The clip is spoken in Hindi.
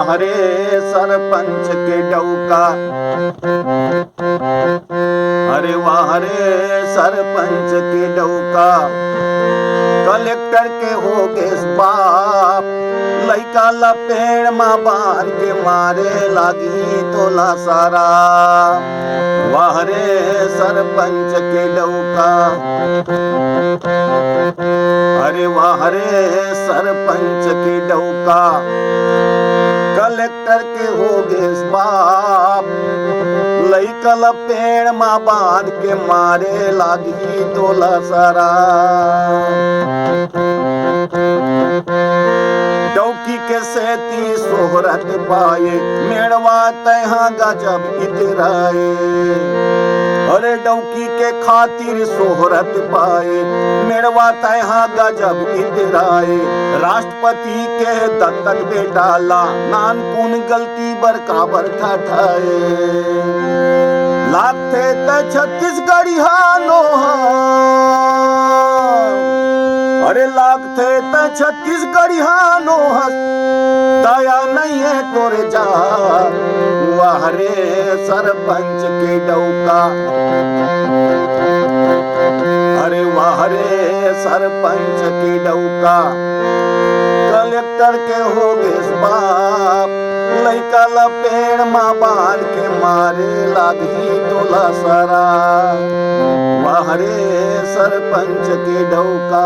वाह रे सरपंच के डौका, अरे वाह रे सरपंच के डौका, कलेक्टर के हो गए बाप, लइका लपेड़ माँ बांध के मारे लागी तोला सारा। वाह रे सरपंच के डौका, अरे वाह रे सरपंच के डौका, कलेक्टर के हो गए बाप, लइका लपेड़ माँ बांध के मारे लागी तोला सारा। डौकी के सेती सोहरत पाए, मेड़वा तहा गजब इतराए, अरे डौकी के खातिर सोहरत पाए, मेड़वा तहा गजब इतराए। राष्ट्रपति के दत्तक बेटाला, नानकुन गलती बरकाबर ठाठाए, लागते त छत्तीसगढ़ी नोहा, अरे लागते त छत्तीसगढ़ी नोहस, दया नहीं है तोरे जा। वाह रे सरपंच के डौका, अरे वाह रे सरपंच के डौका, कलेक्टर के हो गए बाप, लइका लपेड़ माँ बांध के मारे लागी तोला सारा। वाह रे सरपंच के डौका।